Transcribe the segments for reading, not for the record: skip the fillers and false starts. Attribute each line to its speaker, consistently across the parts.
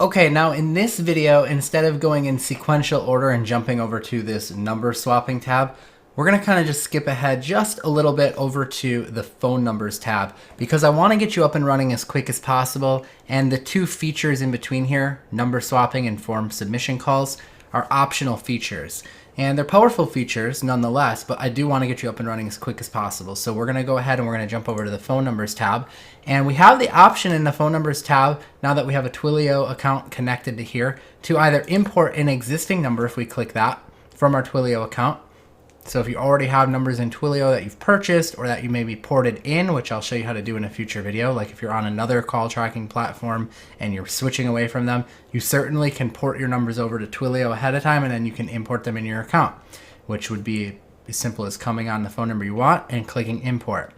Speaker 1: Okay, now in this video, instead of going in sequential order and jumping over to this number swapping tab, we're gonna kind of just skip ahead just a little bit over to the phone numbers tab because I wanna get you up and running as quick as possible. And the two features in between here, number swapping and form submission calls, are optional features. And they're powerful features nonetheless, but I do want to get you up and running as quick as possible. So we're going to go ahead and we're going to jump over to the phone numbers tab. And we have the option in the phone numbers tab, now that we have a Twilio account connected to here, to either import an existing number if we click that from our Twilio account. So if you already have numbers in Twilio that you've purchased or that you maybe ported in, which I'll show you how to do in a future video, like if you're on another call tracking platform and you're switching away from them, you certainly can port your numbers over to Twilio ahead of time and then you can import them in your account, which would be as simple as coming on the phone number you want and clicking import.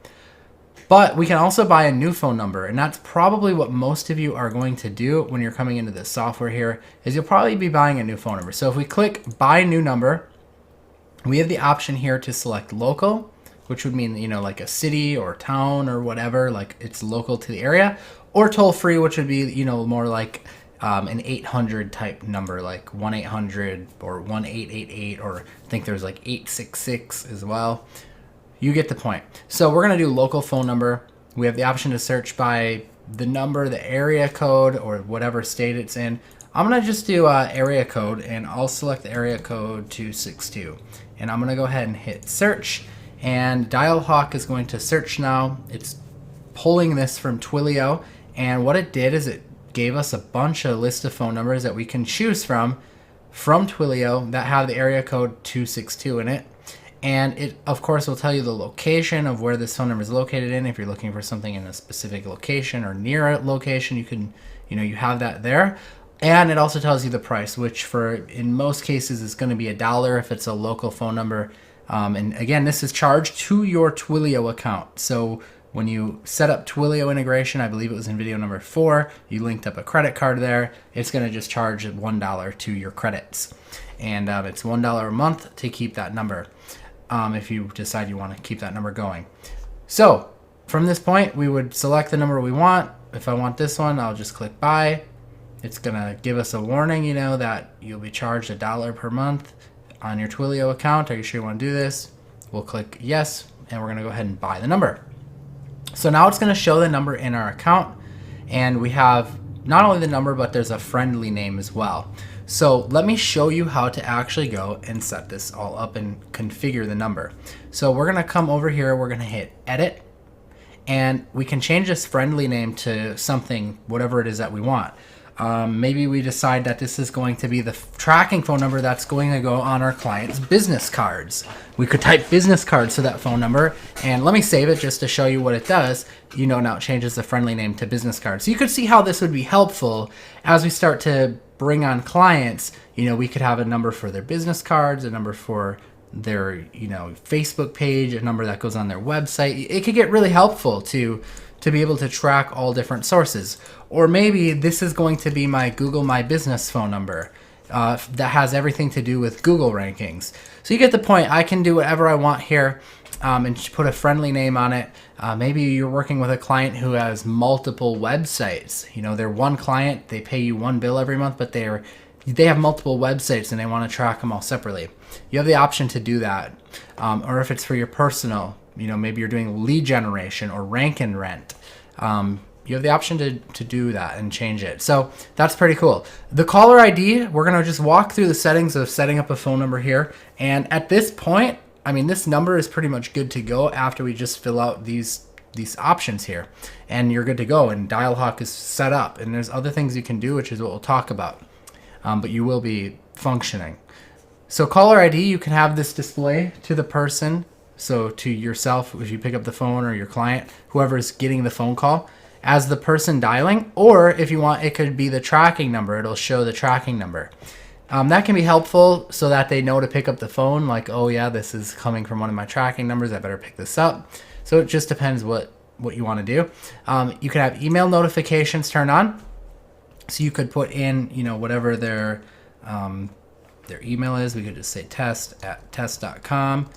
Speaker 1: But we can also buy a new phone number, and that's probably what most of you are going to do when you're coming into this software here, is you'll probably be buying a new phone number. So if we click buy new number, we have the option here to select local, which would mean, you know, like a city or town or whatever, like it's local to the area, or toll free, which would be, you know, more like an 800 type number, like 1-800 or 1-888, or I think there's like 866 as well. You get the point. So we're going to do local phone number. We have the option to search by the number, the area code, or whatever state it's in. I'm going to just do area code, and I'll select the area code 262. And I'm going to go ahead and hit search, and Dialhawk is going to search now. It's pulling this from Twilio, and what it did is it gave us a bunch of list of phone numbers that we can choose from Twilio that have the area code 262 in it. And it, of course, will tell you the location of where this phone number is located in. If you're looking for something in a specific location or near a location, you can, you know, you have that there. And it also tells you the price, which for in most cases is going to be $1 if it's a local phone number. And again, this is charged to your Twilio account. So when you set up Twilio integration, I believe it was in video number 4, you linked up a credit card there. It's going to just charge $1 to your credits. And it's $1 a month to keep that number if you decide you want to keep that number going. So from this point, we would select the number we want. If I want this one, I'll just click buy. It's going to give us a warning, you know, that you'll be charged $1 per month on your Twilio account. Are you sure you want to do this? We'll click yes, and we're going to go ahead and buy the number. So now it's going to show the number in our account, and we have not only the number, but there's a friendly name as well. So let me show you how to actually go and set this all up and configure the number. So we're going to come over here, we're going to hit edit, and we can change this friendly name to something, whatever it is that we want. Maybe we decide that this is going to be the tracking phone number that's going to go on our client's business cards. We could type business cards to that phone number, and let me save it just to show you what it does. You know, now it changes the friendly name to business cards. So you could see how this would be helpful as we start to bring on clients. You know, we could have a number for their business cards, a number for their, you know, Facebook page, a number that goes on their website. It could get really helpful to be able to track all different sources. Or maybe this is going to be my Google My Business phone number that has everything to do with Google rankings. So you get the point. I can do whatever I want here and put a friendly name on it. Maybe you're working with a client who has multiple websites. You know, they're one client, they pay you one bill every month, but they have multiple websites and they want to track them all separately. You have the option to do that. Or if it's for your personal, you know, maybe you're doing lead generation or rank and rent. You have the option to do that and change it. So that's pretty cool. The caller ID, we're going to just walk through the settings of setting up a phone number here. And at this point, I mean, this number is pretty much good to go after we just fill out these options here. And you're good to go. And Dialhawk is set up. And there's other things you can do, which is what we'll talk about. But you will be functioning. So caller ID, you can have this display to the person. So to yourself, if you pick up the phone, or your client, whoever's getting the phone call, as the person dialing. Or if you want, it could be the tracking number. It'll show the tracking number. That can be helpful so that they know to pick up the phone, like, oh yeah, this is coming from one of my tracking numbers, I better pick this up. So it just depends what you want to do. You can have email notifications turned on. So you could put in, you know, whatever their email is. We could just say test@test.com.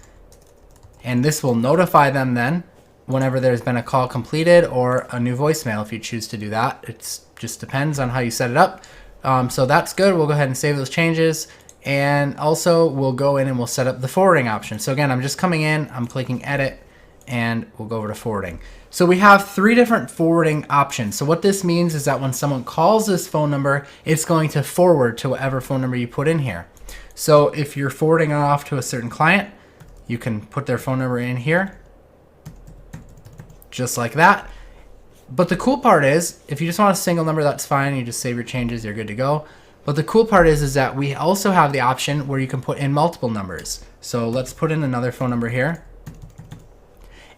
Speaker 1: And this will notify them then whenever there's been a call completed or a new voicemail if you choose to do that. It just depends on how you set it up. So that's good. We'll go ahead and save those changes. And also we'll go in and we'll set up the forwarding option. So again, I'm just coming in, I'm clicking edit, and we'll go over to forwarding. So we have 3 different forwarding options. So what this means is that when someone calls this phone number, it's going to forward to whatever phone number you put in here. So if you're forwarding it off to a certain client, you can put their phone number in here, just like that. But the cool part is, if you just want a single number, that's fine. You just save your changes, you're good to go. But the cool part is that we also have the option where you can put in multiple numbers. So let's put in another phone number here.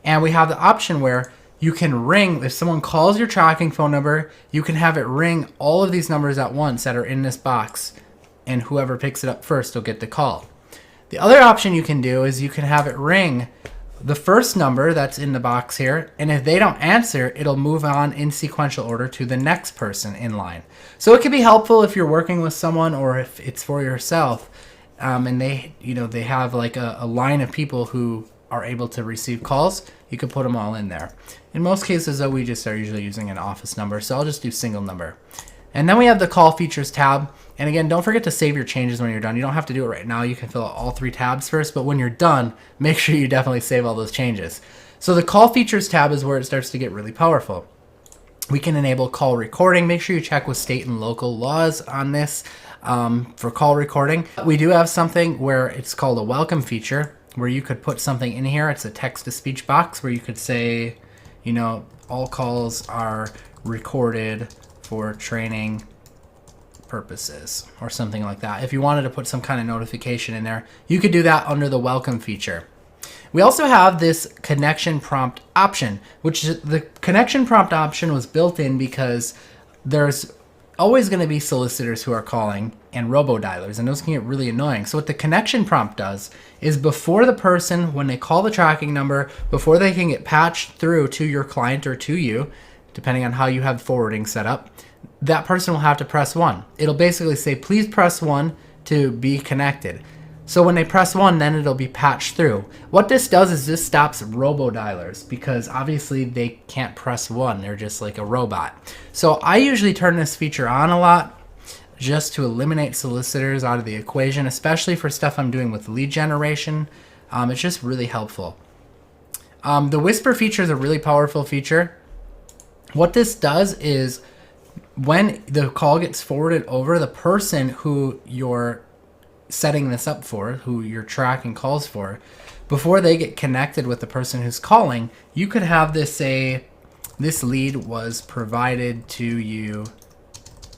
Speaker 1: And we have the option where you can ring, if someone calls your tracking phone number, you can have it ring all of these numbers at once that are in this box, and whoever picks it up first will get the call. The other option you can do is you can have it ring the first number that's in the box here, and if they don't answer, it'll move on in sequential order to the next person in line. So it can be helpful if you're working with someone or if it's for yourself, and they have like a line of people who are able to receive calls. You can put them all in there. In most cases though, we just are usually using an office number, so I'll just do single number. And then we have the call features tab. And again, don't forget to save your changes when you're done. You don't have to do it right now. You can fill out all 3 tabs first, but when you're done, make sure you definitely save all those changes. So the call features tab is where it starts to get really powerful. We can enable call recording. Make sure you check with state and local laws on this for call recording. We do have something where it's called a welcome feature, where you could put something in here. It's a text-to-speech box where you could say, all calls are recorded for training purposes or something like that. If you wanted to put some kind of notification in there, you could do that under the welcome feature. We also have this connection prompt option, which the connection prompt option was built in because there's always going to be solicitors who are calling and robo-dialers, and those can get really annoying. So what the connection prompt does is before the person, when they call the tracking number, before they can get patched through to your client or to you, depending on how you have forwarding set up, that person will have to press 1. It'll basically say, please press 1 to be connected. So when they press 1, then it'll be patched through. What this does is this stops robo-dialers because obviously they can't press 1. They're just like a robot. So I usually turn this feature on a lot just to eliminate solicitors out of the equation, especially for stuff I'm doing with lead generation. It's just really helpful. The whisper feature is a really powerful feature. What this does is when the call gets forwarded over, the person who you're setting this up for, who you're tracking calls for, before they get connected with the person who's calling, you could have this say, this lead was provided to you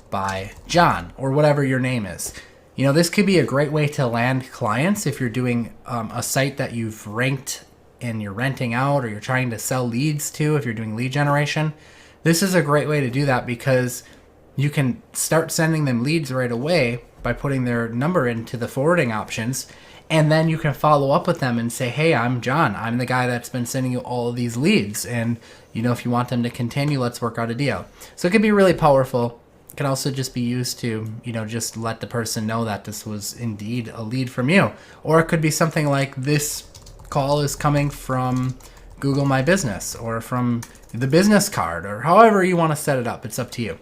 Speaker 1: by John, or whatever your name is. This could be a great way to land clients if you're doing a site that you've ranked and you're renting out, or you're trying to sell leads to, if you're doing lead generation. This is a great way to do that because you can start sending them leads right away by putting their number into the forwarding options, and then you can follow up with them and say, hey, I'm John. I'm the guy that's been sending you all of these leads, and if you want them to continue, let's work out a deal. So it can be really powerful. It can also just be used to, just let the person know that this was indeed a lead from you. Or it could be something like, this call is coming from Google My Business, or from the business card, or however you want to set it up. It's up to you.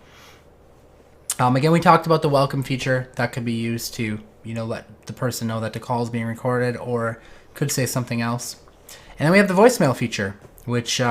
Speaker 1: Again, we talked about the welcome feature that could be used to, let the person know that the call is being recorded, or could say something else. And then we have the voicemail feature, which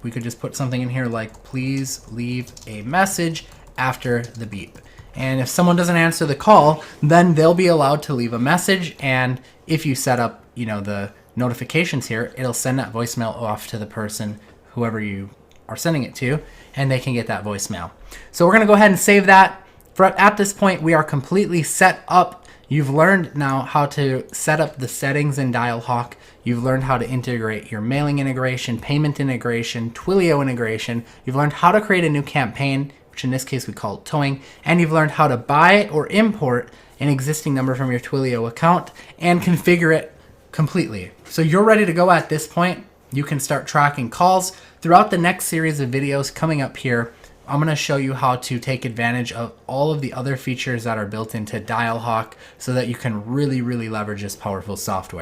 Speaker 1: we could just put something in here like, please leave a message after the beep. And if someone doesn't answer the call, then they'll be allowed to leave a message. And if you set up, the notifications here, it'll send that voicemail off to the person, whoever you are sending it to, and they can get that voicemail. So we're going to go ahead and save that. At this point, we are completely set up. You've learned now how to set up the settings in Dialhawk. You've learned how to integrate your mailing integration, payment integration, Twilio integration. You've learned how to create a new campaign, which in this case we call towing. And you've learned how to buy or import an existing number from your Twilio account and configure it completely. So you're ready to go at this point. You can start tracking calls. Throughout the next series of videos coming up here, I'm going to show you how to take advantage of all of the other features that are built into Dialhawk so that you can really, really leverage this powerful software.